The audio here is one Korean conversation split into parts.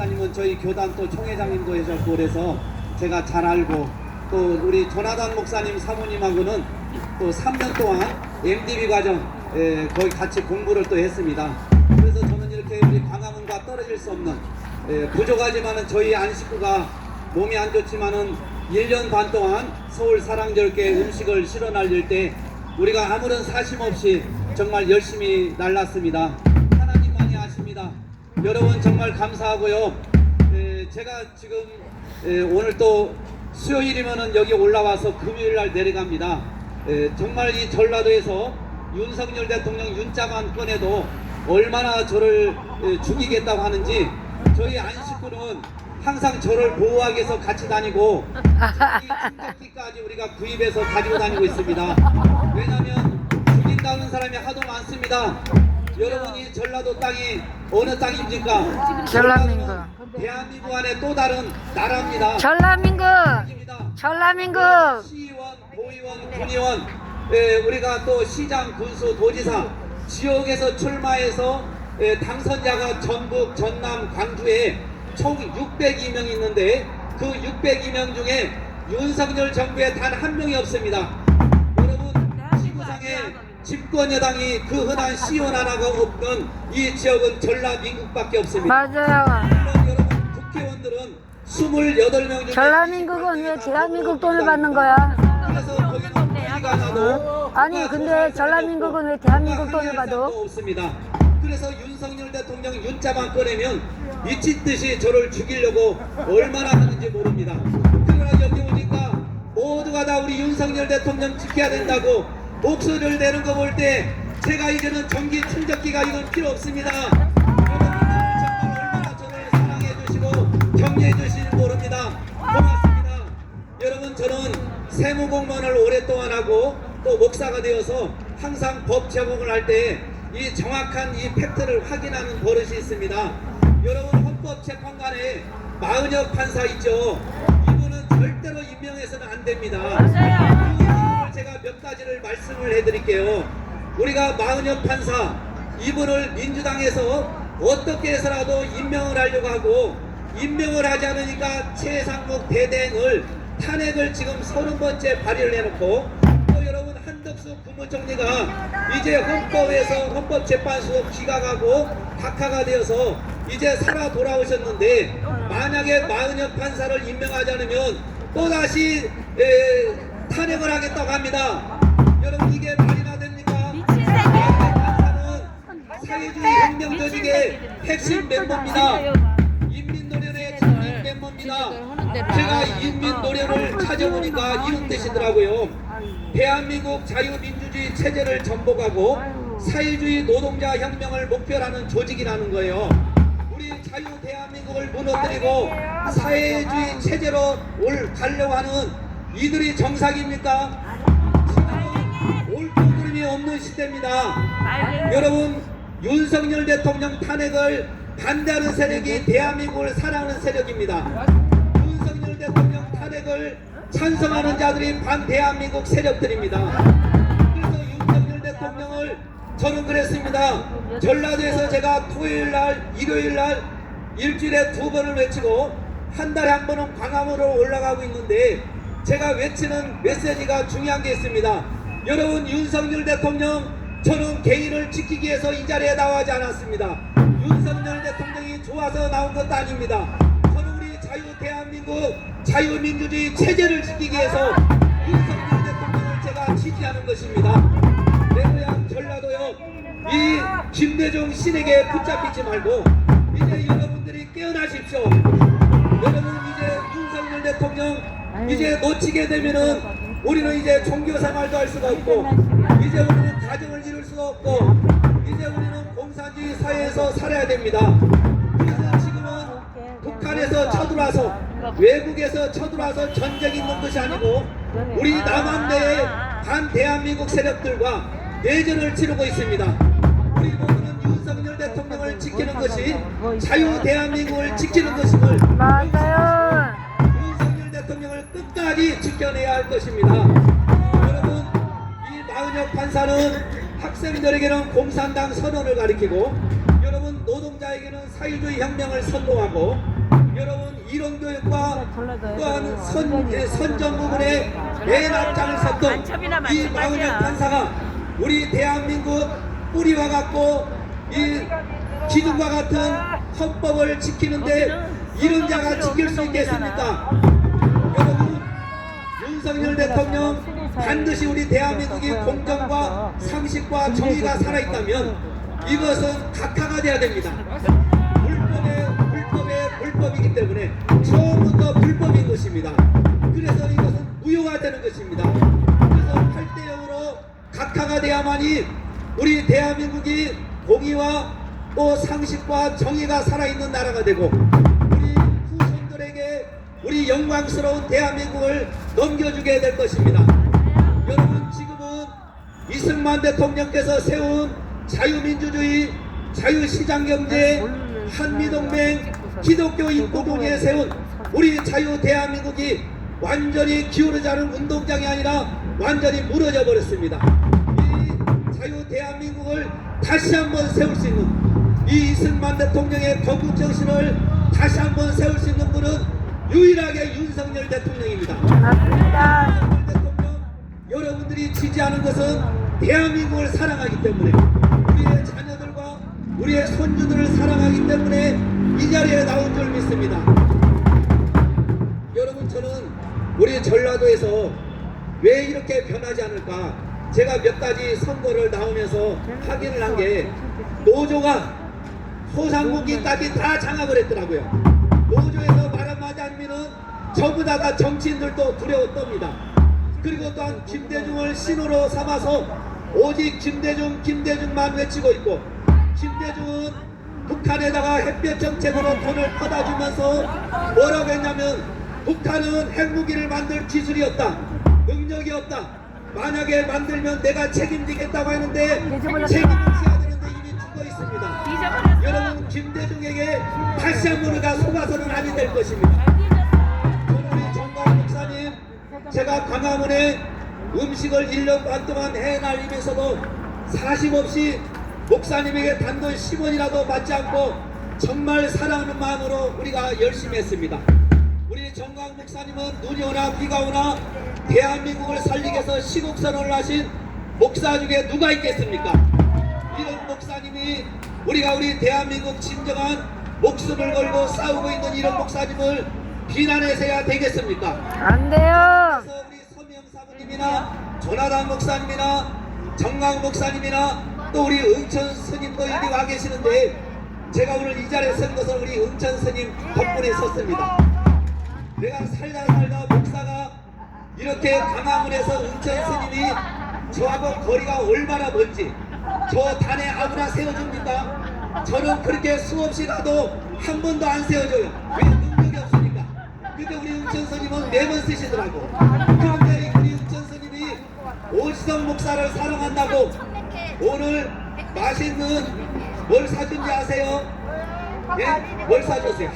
목사님은 저희 교단 또 총회장님도 하셨고 그래서 제가 잘 알고, 또 우리 조나단 목사님 사모님하고는 또 3년 동안 MDB 과정 거기 같이 공부를 또 했습니다. 그래서 저는 이렇게 우리 광화문과 떨어질 수 없는, 부족하지만은 저희 안식구가 몸이 안 좋지만은 1년 반 동안 서울 사랑절개 음식을 실어 날릴 때 우리가 아무런 사심 없이 정말 열심히 날랐습니다. 하나님만이 아십니다. 여러분 정말 감사하고요. 제가 지금 오늘 또 수요일이면은 여기 올라와서 금요일날 내려갑니다. 정말 이 전라도에서 윤석열 대통령 윤자만 꺼내도 얼마나 저를 죽이겠다고 하는지, 저희 안식구는 항상 저를 보호하기 위해서 같이 다니고 충격기까지 우리가 구입해서 가지고 다니고 있습니다. 왜냐하면 죽인다는 사람이 하도 많습니다. 여러분이 전라도 땅이 어느 땅입니까? 전라민국. 대한민국 안에 또 다른 나라입니다. 전라민국. 전라민국. 시의원, 도의원, 군의원, 우리가 또 시장, 군수, 도지사 지역에서 출마해서 당선자가 전북, 전남, 광주에 총 602명 있는데 그 602명 중에 윤석열 정부에 단 한 명이 없습니다. 여러분, 지구상에 집권 여당이 그 흔한 시의원 하나가 없는 이 지역은 전라민국밖에 없습니다. 맞아요. 물론 여러분 국회의원들은 28명 중에 전라민국은 왜 대한민국 돈을 받는 거야? 그래서 거기는 우리가 나도 아니 근데 전라민국은 왜 대한민국 돈을 받아? 없습니다. 그래서 윤석열 대통령 윤자만 꺼내면 미친 듯이 저를 죽이려고 얼마나 하는지 모릅니다. 그러나 여기 오니까 모두가 다 우리 윤석열 대통령 지켜야 된다고 목소리를 내는 거 볼 때 제가 이제는 전기 충격기가 이건 필요 없습니다. 여러분들 정말 얼마나 저를 사랑해 주시고 격려해 주시는지 모릅니다. 고맙습니다. 여러분, 저는 세무공무원을 오랫동안 하고 또 목사가 되어서 항상 법 적용을 할 때 이 정확한 이 팩트를 확인하는 버릇이 있습니다. 여러분, 헌법재판관에 마은혁 판사 있죠? 이분은 절대로 임명해서는 안 됩니다. 그 이유를 제가 몇 가지를 말씀을 해드릴게요. 우리가 마은혁 판사, 이분을 민주당에서 어떻게 해서라도 임명을 하려고 하고 임명을 하지 않으니까 최상목 대대행을 탄핵을 지금 30번째 발의를 해놓고, 또 여러분 한덕수 국무총리가 이제 헌법에서 헌법재판소 기각하고 각하가 되어서 이제 살아 돌아오셨는데, 만약에 마은혁 판사를 임명하지 않으면 또다시 탄핵을 하겠다고 합니다. 여러분, 이게 말이나 됩니까? 마은혁 판사는 사회주의 혁명 조직의 핵심 멤버입니다. 인민노련의 전임 멤버입니다. 제가 인민노련을 찾아보니까 이런 뜻이더라고요. 대한민국 자유민주주의 체제를 전복하고 사회주의 노동자 혁명을 목표로 하는 조직이라는 거예요. 우리 자유 대한민국을 무너뜨리고 사회주의 체제로 가려고 하는 이들이 정상입니까? 지금은 옳고 그름이 없는 시대입니다. 여러분, 윤석열 대통령 탄핵을 반대하는 세력이 대한민국을 사랑하는 세력입니다. 윤석열 대통령 탄핵을 찬성하는 자들이 반대한민국 세력들입니다. 그래서 윤석열 대통령을 저는 그랬습니다. 전라도에서 제가 토요일날, 일요일날 일주일에 2번을 외치고 한 달에 한 번은 광화문으로 올라가고 있는데, 제가 외치는 메시지가 중요한 게 있습니다. 여러분, 윤석열 대통령, 저는 개인을 지키기 위해서 이 자리에 나오지 않았습니다. 윤석열 대통령이 좋아서 나온 것도 아닙니다. 저는 우리 자유 대한민국 자유민주주의 체제를 지키기 위해서 윤석열 대통령을 제가 지지하는 것입니다. 내 고향 전라도요, 이 김대중 신에게 붙잡히지 말고 이제 여러분들이 깨어나십시오. 여러분, 이제 윤석열 대통령 이제 놓치게 되면은 우리는 이제 종교 생활도 할 수가 없고, 이제 우리는 가정을 이룰 수가 없고, 이제 우리는 공산주의 사회에서 살아야 됩니다. 그래서 지금은 북한에서 쳐들어와서, 외국에서 쳐들어와서 전쟁이 있는 것이 아니고 우리 남한내의 반대한민국 세력들과 내전을 치르고 있습니다. 우리 모두는 윤석열 대통령을 지키는 것이 자유 대한민국을 지키는 것임을, 맞아요. 윤석열 대통령을 끝까지 지켜내야 할 것입니다. 여러분, 이 마은혁 판사는 학생들에게는 공산당 선언을 가리키고, 여러분 노동자에게는 우리는 사회주의 혁명을 선동하고 여러분 이론 교육과 또한 선전 부분에 맨 앞장을 섰던 이 마은혁 판사가 우리 대한민국 뿌리와 같고 이 기둥과 같은 헌법을 지키는데 이런 자가 지킬 수 있겠습니까? 여러분 윤석열 대통령 반드시 우리 대한민국이 공정과 상식과 정의가 살아있다면 이것은 각하가 돼야 됩니다. 불법이기 때문에 처음부터 불법인 것입니다. 그래서 이것은 무효가 되는 것입니다. 그래서 8대 0으로 각하가 돼야만이 우리 대한민국이 공의와 또 상식과 정의가 살아있는 나라가 되고 우리 후손들에게 우리 영광스러운 대한민국을 넘겨주게 될 것입니다. 여러분 지금은 이승만 대통령께서 세운 자유민주주의, 자유시장경제, 한미동맹, 기독교 입국운에 세운 우리 자유 대한민국이 완전히 기울어지 않은 운동장이 아니라 완전히 무너져 버렸습니다. 이 자유 대한민국을 다시 한번 세울 수 있는 이 이승만 대통령의 건국정신을 다시 한번 세울 수 있는 분은 유일하게 윤석열 대통령입니다. 맞습니다. 윤석열 대통령, 여러분들이 지지하는 것은 대한민국을 사랑하기 때문에 우리의 자녀들과 우리의 손주들을 사랑하기 때문에 이 자리에 나온 줄 믿습니다. 여러분 저는 우리 전라도에서 왜 이렇게 변하지 않을까 제가 몇 가지 선거를 나오면서 확인을 한 게 노조가 소상공인까지 다 장악을 했더라고요. 노조에서 말 한마디 하면은 전부 다 정치인들도 두려워 떱니다. 그리고 또한 김대중을 신호로 삼아서 오직 김대중만 외치고 있고 김대중은 북한에다가 햇볕 정책으로 돈을 퍼다주면서 뭐라고 했냐면 북한은 핵무기를 만들 기술이 없다, 능력이 없다, 만약에 만들면 내가 책임지겠다고 했는데 책임져야 되는데 이미 죽어 있습니다. 여러분 김대중에게 다시 한번 우리가 속아서는 아니 될 것입니다. 저는 우리 정광 목사님 제가 광화문에 음식을 1년 반 동안 해날리면서도 사심 없이 목사님에게 단돈 10원이라도 받지 않고 정말 사랑하는 마음으로 우리가 열심히 했습니다. 우리 정광 목사님은 눈이 오나 비가 오나 대한민국을 살리기 위해서 시국선언을 하신 목사 중에 누가 있겠습니까? 이런 목사님이 우리가 우리 대한민국 진정한 목숨을 걸고 싸우고 있는 이런 목사님을 비난해서야 되겠습니까? 안 돼요. 그래서 우리 서명 사부님이나 조나단 목사님이나 정광 목사님이나 또 우리 응천 스님도 여기 와 계시는데 제가 오늘 이 자리에 선 것은 우리 응천 스님 덕분에 섰습니다. 내가 살다 목사가 이렇게 광화문에서 응천 스님이 저하고 거리가 얼마나 먼지 저 단에 아무나 세워줍니까? 저는 그렇게 수없이 가도 한 번도 안 세워줘요. 왜? 능력이 없으니까. 근데 우리 응천 스님은 매번 쓰시더라고. 그런데 우리 응천 스님이 오지성 목사를 사랑한다고 오늘 맛있는 뭘 사준지 아세요? 예? 뭘 사줬어요?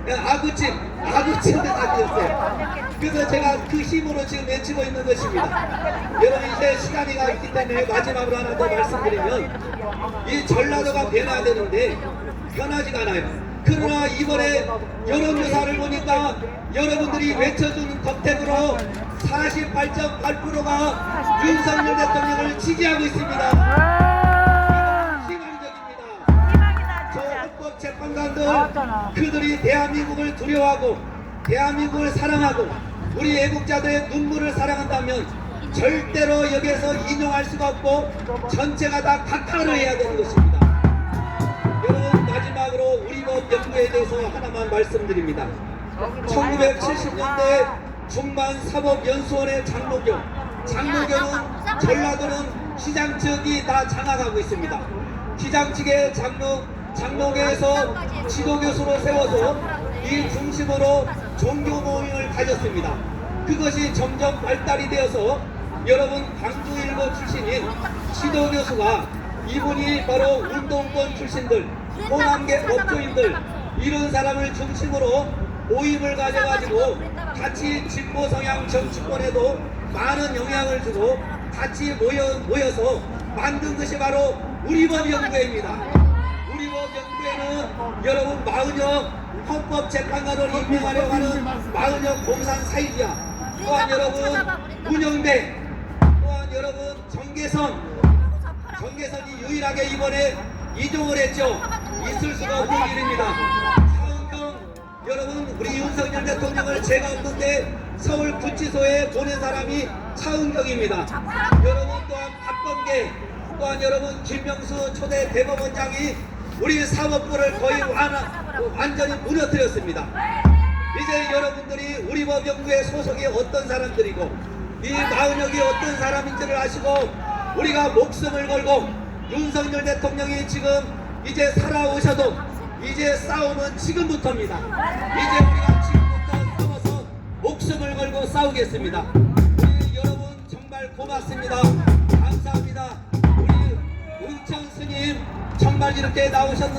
아구찜을 사주셨어요. 그래서 제가 그 힘으로 지금 외치고 있는 것입니다. 여러분 이제 시간이 가 있기 때문에 마지막으로 하나 더 말씀드리면 이 전라도가 변화되는데 변하지가 않아요. 그러나 이번에 여론조사를 보니까 여러분들이 외쳐준 덕택으로 48.8%가 윤석열 대통령을 지지하고 있습니다. 희망적입니다. 저 헌법재판관들 그들이 대한민국을 두려워하고 대한민국을 사랑하고 우리 애국자들의 눈물을 사랑한다면 절대로 여기에서 인용할 수가 없고 전체가 다 각하를 해야 되는 것입니다. 여러분 마지막으로 우리법 연구에 대해서 하나만 말씀드립니다. 1970년대 중반사법연수원의 장로교는 전라도는 시장 측이 다 장악하고 있습니다. 시장 측의 장로교에서 지도교수로 세워서 이 중심으로 종교 모임을 가졌습니다. 그것이 점점 발달이 되어서 여러분 광주일보 출신인 지도교수가 이분이 바로 운동권 출신들, 호남계 업주인들 이런 사람을 중심으로 모임을 가져가지고 같이 진보 성향 정치권에도 많은 영향을 주고 같이 모여서 만든 것이 바로 우리법 연구회입니다. 우리법 연구회는 여러분 마은혁 헌법재판관을 임명하려고 하는 마은혁 공산 사이비야. 또한 여러분 문영배, 또한 여러분 정계선이 유일하게 이번에 이종을 했죠. 있을 수가 없는 일입니다. 차은경, 여러분 우리 윤석열 대통령을 제가 없는데 서울 구치소에 보낸 사람이 차은경입니다. 여러분 또한 박범계, 또한 여러분 김명수 초대 대법원장이 우리 사법부를 거의 완전히 무너뜨렸습니다. 이제 여러분들이 우리 법연구의 소속이 어떤 사람들이고 이 마은혁이 어떤 사람인지를 아시고 우리가 목숨을 걸고 윤석열 대통령이 지금 이제 살아오셔도 이제 싸움은 지금부터입니다. 이제 우리가 지금부터 싸워서 목숨을 걸고 싸우겠습니다. 우리 여러분 정말 고맙습니다. 감사합니다. 우리 은창 스님 정말 이렇게 나오셨는데